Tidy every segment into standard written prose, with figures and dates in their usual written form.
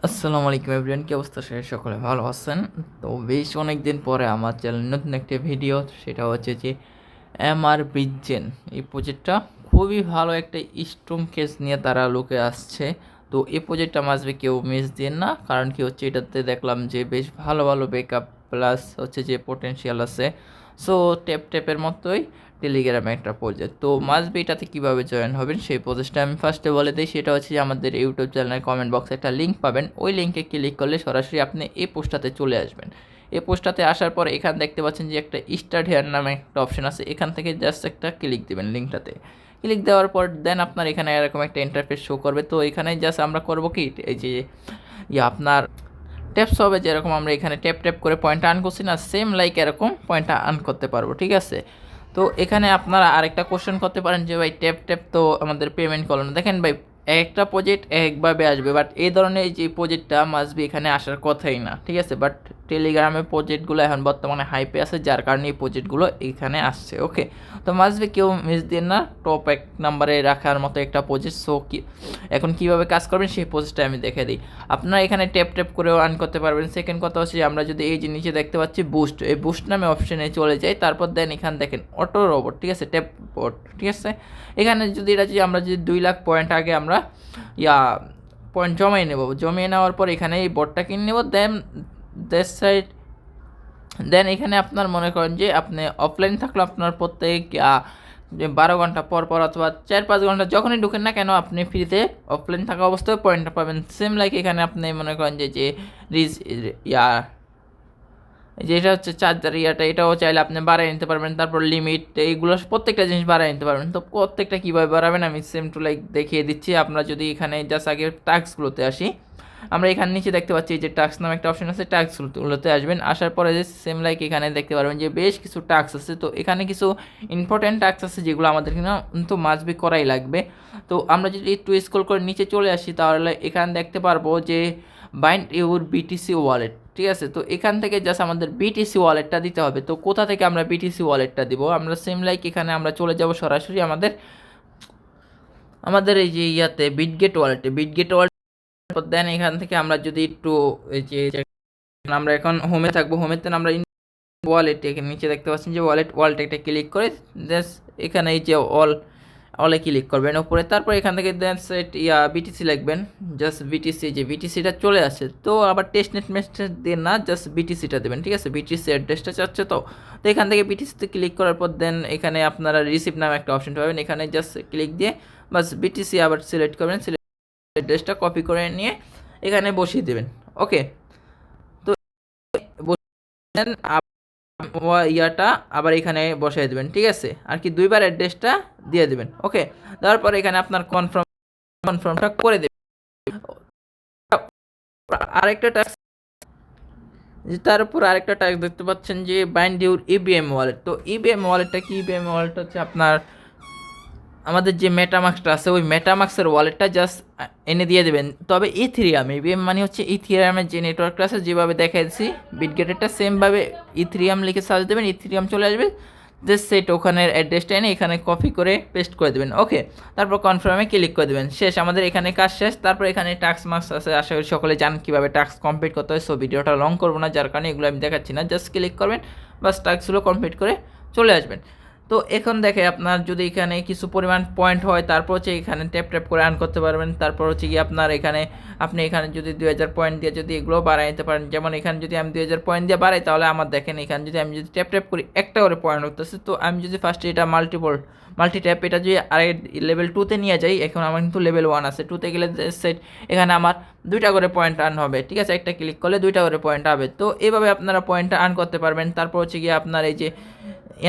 আসসালামু আলাইকুম এভরিওয়ান, কি অবস্থা? সকলে ভালো আছেন? তো বেশ অনেক দিন পরে আমার চ্যানেলে নতুন একটা ভিডিও, সেটা হচ্ছে যে এমআর ব্রিজেন এই প্রজেক্টটা খুবই ভালো একটা স্ট্রং কেস নিয়ে তারা লোকে আসছে। তো এই প্রজেক্টটা মাসবে কেউ মিস দিন না, কারণ কি হচ্ছে এটাতে দেখলাম যে বেশ ভালো ভালো ব্যাকআপ প্লাস হচ্ছে যে পোটেনশিয়াল আছে। সো ট্যাপের মতোই টেলিগ্রামে একটা প্রজেক্ট। তো মাসবি এটাতে কীভাবে জয়েন হবেন সেই প্রসেসটা আমি ফার্স্টে বলে দিই। সেটা হচ্ছে যে আমাদের ইউটিউব চ্যানেলের কমেন্ট বক্সে একটা লিঙ্ক পাবেন, ওই লিঙ্কে ক্লিক করলে সরাসরি আপনি এই পোস্টটাতে চলে আসবেন। এই পোস্টটাতে আসার পর এখানে দেখতে পাচ্ছেন যে একটা স্টার্ট হেয়ার নামে একটা অপশন আছে, এখান থেকে জাস্ট একটা ক্লিক দেবেন লিঙ্কটাতে। ক্লিক দেওয়ার পর দেন আপনার এখানে এরকম একটা ইন্টারফেস শো করবে। তো এখানে জাস্ট আমরা করবো কি, এই যে আপনার ট্যাপস হবে, যেরকম আমরা এখানে ট্যাপ করে পয়েন্টটা আর্ন করছি না, সেম লাইক এরকম পয়েন্টটা আর্ন করতে পারবো, ঠিক আছে। তো এখানে আপনারা আরেকটা কোশ্চেন করতে পারেন যে ভাই ট্যাপ তো আমাদের পেমেন্ট করলো না। দেখেন ভাই, একটা প্রজেক্ট একভাবে আসবে, বাট এই ধরনের যে প্রজেক্টটা মাসবি এখানে আসার কথাই না, ঠিক আছে। বাট টেলিগ্রামের প্রজেক্টগুলো এখন বর্তমানে হাইপে আছে, যার কারণে এই প্রজেক্টগুলো এখানে আসছে। ওকে, তো মাসবি কেউ মিস দিন না, টপ 1 নাম্বারে রাখার মতো একটা প্রজেক্ট। সো কি এখন কীভাবে কাজ করবেন সেই প্রসেসটা আমি দেখে দিই। আপনারা এখানে ট্যাপ করেও আর্ন করতে পারবেন। সেকেন্ড কথা হচ্ছে আমরা যদি এই যে নিচে দেখতে পাচ্ছি বুস্ট, এই বুস্ট নামে অপশানে চলে যাই, তারপর দেন এখানে দেখেন অটো রোবট, ঠিক আছে, ট্যাপ বোট, ঠিক আছে। এখানে যদি এটা যদি আমরা যদি 2 লাখ পয়েন্ট আগে আমরা পয়েন্ট জমিয়ে নেব, জমিয়ে নেওয়ার পর এখানে এই বোটটা কিনে নেব। দেন সাইড দেন এখানে আপনার মনে করেন যে আপনি অফলাইন থাকলে আপনার প্রত্যেক যে 12 ঘন্টা পর পর অথবা 4-5 ঘন্টা যখনই ঢুকেন না কেন আপনি ফ্রিতে অফলাইন থাকা অবস্থায় পয়েন্টটা পাবেন। সেম লাইক এখানে আপনি মনে করেন যে রিজ ইয়া যেটা হচ্ছে চার্জার এটাও চাইলে আপনি বাড়াই নিতে পারবেন। তারপর লিমিট, এইগুলো প্রত্যেকটা জিনিস বাড়াই নিতে পারবেন। তো প্রত্যেকটা কীভাবে বাড়াবেন আমি সেম টু লাইক দেখিয়ে দিচ্ছি। আপনারা যদি এখানে জাস্ট আগে টাস্কগুলোতে আসি, আমরা এখানে নিচে দেখতে পাচ্ছি যে টাস্ক নামে একটা অপশন আছে, টাস্কগুলোতে আসবেন। আসার পরে যে সেম লাইক এখানে দেখতে পারবেন যে বেশ কিছু টাস্ক আছে। তো এখানে কিছু ইম্পর্ট্যান্ট টাস্ক আছে যেগুলো আমাদের কিন্তু মাসবি করাই লাগবে। তো আমরা যদি একটু স্ক্রল করে নিচে চলে আসি, তাহলে এখানে দেখতে পারবো যে বাইন্ড ইউর বিটিসি ওয়ালেট, ঠিক আছে। তো এখান থেকে জাস্ট আমাদের বিটিসি ওয়ালেটটা দিতে হবে। তো কোথা থেকে আমরা বিটিসি ওয়ালেটটা দিব, আমরা সেম লাইক এখানে আমরা চলে যাব সরাসরি আমাদের এই যে বিটগেট ওয়ালেট। দেন এখান থেকে আমরা যদি একটু এই যে আমরা এখন হোমে থাকবো, হোমেতে আমরা ওয়ালেট এখানে নিচে দেখতে পাচ্ছেন যে ওয়ালেট একটা ক্লিক করে জাস্ট এখানে এই যে অলে ক্লিক করবেন উপরে। তারপর এখান থেকে দেন সেট বিটিসি লিখবেন, জাস্ট বিটিসি, যে বিটিসিটা চলে আসে। তো আবার টেস্টনেট মেসেজ দিয়ে না, জাস্ট বিটিসিটা দেবেন, ঠিক আছে। বিটিসি অ্যাড্রেসটা চাচ্ছে। তো এখান থেকে বিটিসিতে ক্লিক করার পর দেন এখানে আপনারা রিসিভ নামে একটা অপশন পাবেন, এখানে জাস্ট ক্লিক দিয়ে বাস বিটিসি আবার সিলেক্ট করবেন, অ্যাড্রেসটা কপি করে নিয়ে এখানে বসিয়ে দেবেন। ওকে, তো ইয়াটা আবার এখানে বসাই দেবেন, ঠিক আছে। আর কি 2বার অ্যাড্রেসটা দিয়ে দেবেন। ওকে, দেওয়ার পরে এখানে আপনার কনফার্মটা করে দেবেন। আরেকটা টাস্ক, তার উপর আরেকটা টাস্ক দেখতে পাচ্ছেন যে বাইন্ড ইউর ইবিএম ওয়ালেট। তো ইবিএম ওয়ালেটটা কি? ইবিএম ওয়ালেট হচ্ছে আপনার আমাদের যে মেটামাক্সটা আছে, ওই মেটামাক্সের ওয়ালেটটা জাস্ট এনে দিয়ে দেবেন। তবে ইথিরিয়াম, ইবিএম মানে হচ্ছে ইথিরিয়ামের যে নেটওয়ার্কটা আছে, যেভাবে দেখাচ্ছি বিটগেটেরটা সেমভাবে ইথিরিয়াম লিখে সার্চ দেবেন, ইথিরিয়াম চলে আসবে। জাস্ট সেই টোকানের অ্যাড্রেসটা এনে এখানে কপি করে পেস্ট করে দেবেন। ওকে, তারপর কনফার্মে ক্লিক করে দেবেন। শেষ, আমাদের এখানে কাজ শেষ। তারপর এখানে টাস্ক মার্কস আছে, আশা করি সকলে জানেন কীভাবে টাস্ক কমপ্লিট করতে হয়। সো ভিডিওটা লং করবো না, যার কারণে এগুলো আমি দেখাচ্ছি না। জাস্ট ক্লিক করবেন, বাস টাস্কগুলো কমপ্লিট করে চলে আসবেন। তো এখন দেখে আপনার যদি এখানে কিছু পরিমাণ পয়েন্ট হয়, তারপর হচ্ছে এখানে ট্যাপ করে আর্ন করতে পারবেন। তারপর হচ্ছে কি আপনার আপনি এখানে যদি 2000 পয়েন্ট দিয়ে যদি এগুলো বাড়াই নিতে পারেন। যেমন এখানে যদি আমি 2000 পয়েন্ট দিয়ে বাড়াই, তাহলে আমার দেখেন এখানে যদি আমি যদি ট্যাপ করি একটা করে পয়েন্ট হতেছে। তো আমি যদি ফার্স্টে এটা মাল্টি ট্যাপ এটা যদি আরেক লেভেল 2তে নিয়ে যাই, এখন আমার কিন্তু লেভেল 1 আছে। 2তে গেলে সেট এখানে আমার 2টা করে পয়েন্ট আর্ন হবে, ঠিক আছে। একটা ক্লিক করলে 2টা করে পয়েন্ট হবে। তো এইভাবে আপনারা পয়েন্টটা আর্ন করতে পারবেন। তারপর হচ্ছে গিয়ে আপনার এই যে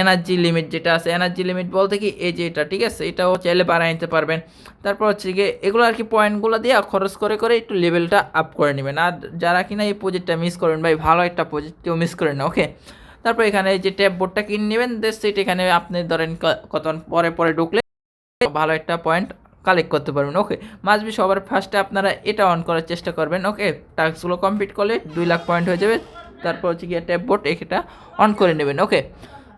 এনার্জি লিমিট যেটা আছে, এনার্জি লিমিট বলতে কি এই যে এটা, ঠিক আছে, এটাও চাইলে বাড়াই নিতে পারবেন। তারপর হচ্ছে গিয়ে এগুলো আর কি পয়েন্টগুলো দিয়ে খরচ করে একটু লেভেলটা আপ করে নেবেন। আর যারা কিনা এই প্রজেক্টটা মিস করেন, ভাই ভালো একটা প্রজেক্ট, কেউ মিস করেন না। ওকে, তারপর এখানে যে ট্যাব বোর্ডটা কিনে নেবেন, সেটা এখানে আপনি ধরেন কত পরে ঢুকলে ভালো একটা পয়েন্ট কালেক্ট করতে পারবেন। ওকে, মাসবি সবার ফার্স্টে আপনারা এটা অন করার চেষ্টা করবেন। ওকে, টাস্কগুলো কমপ্লিট করলে 2 লাখ পয়েন্ট হয়ে যাবে। তারপর হচ্ছে গিয়ে ট্যাব বোর্ড এটা অন করে নেবেন। ওকে,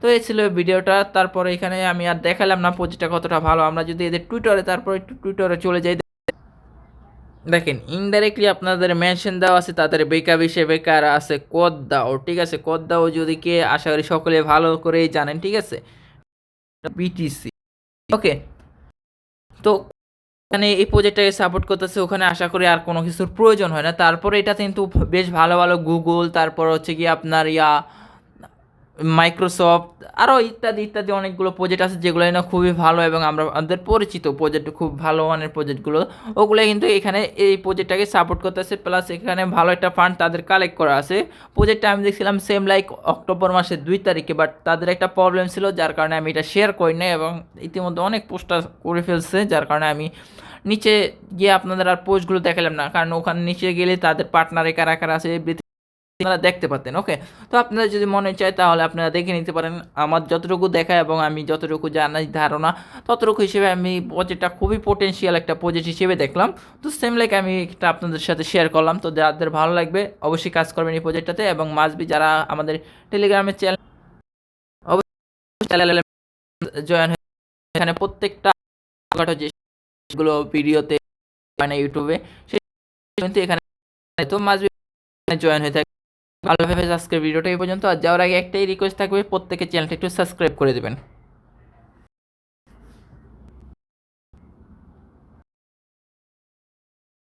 তো এই ছিল ভিডিওটা। তারপরে এখানে আমি আর দেখালাম না প্রজেক্টটা কতটা ভালো। আমরা যদি এদের টুইটারে তারপর একটু টুইটারে চলে যাই, দেখেন ইনডাইরেক্টলি আপনাদের মেনশন দেওয়া আছে তাদের বেকআপ হিসেবে কারা আছে কদ্দাও, ঠিক আছে? কদ্দাও যদি কে আশা করি সকলে ভালো করেই জানেন, ঠিক আছে? বিটিসি, ওকে। তো এখানে এই প্রজেক্টটাকে সাপোর্ট করতেছে, ওখানে আশা করি আর কোনো কিছুর প্রয়োজন হয় না। তারপরে এটা কিন্তু বেশ ভালো ভালো গুগল, তারপর হচ্ছে গিয়ে আপনার মাইক্রোসফট আরও ইত্যাদি ইত্যাদি অনেকগুলো প্রজেক্ট আছে যেগুলো না খুবই ভালো এবং আমরা আমাদের পরিচিত প্রজেক্ট, খুব ভালো মানের প্রজেক্টগুলো, ওগুলো কিন্তু এখানে এই প্রজেক্টটাকে সাপোর্ট করতেছে। প্লাস এখানে ভালো একটা ফান্ড তাদের কালেক্ট করা আছে। প্রজেক্টটা আমি দেখছিলাম সেম লাইক অক্টোবর মাসের 2 তারিখে, বাট তাদের একটা প্রবলেম ছিল যার কারণে আমি এটা শেয়ার করি নাই এবং ইতিমধ্যে অনেক পোস্টটা করে ফেলছে, যার কারণে আমি নিচে গিয়ে আপনাদের আর পোস্টগুলো দেখালাম না, কারণ ওখানে নিচে গেলে তাদের পার্টনারে কারা কারা আছে আপনারা দেখতে পাতেন, ওকে। তো আপনারা যদি মনে চায় তাহলে আপনারা দেখে নিতে পারেন। আমার যতটুকু দেখা এবং আমি যতটুকু জানার ধারণা ততটুকু হিসেবে আমি প্রজেক্টটা খুবই পোটেনশিয়াল একটা প্রজেক্ট হিসেবে দেখলাম। তো সেম লাইক আমি এটা আপনাদের সাথে শেয়ার করলাম। তো যাদের ভালো লাগবে অবশ্যই কাজ করবেন এই প্রজেক্টটাতে, এবং মাসবি যারা আমাদের টেলিগ্রামের চ্যানেল অবশ্যই জয়েন হয়ে এখানে প্রত্যেকটা যেগুলো ভিডিওতে মানে ইউটিউবে সেই কিন্তু এখানে তো মাসবি জয়েন হয়ে থাকে। আল্লাহ হাফেজ। আজকের ভিডিওটা এই পর্যন্ত। আর যাওয়ার আগে একটাই রিকোয়েস্ট থাকবে, প্রত্যেকে চ্যানেলটা একটু সাবস্ক্রাইব করে দেবেন।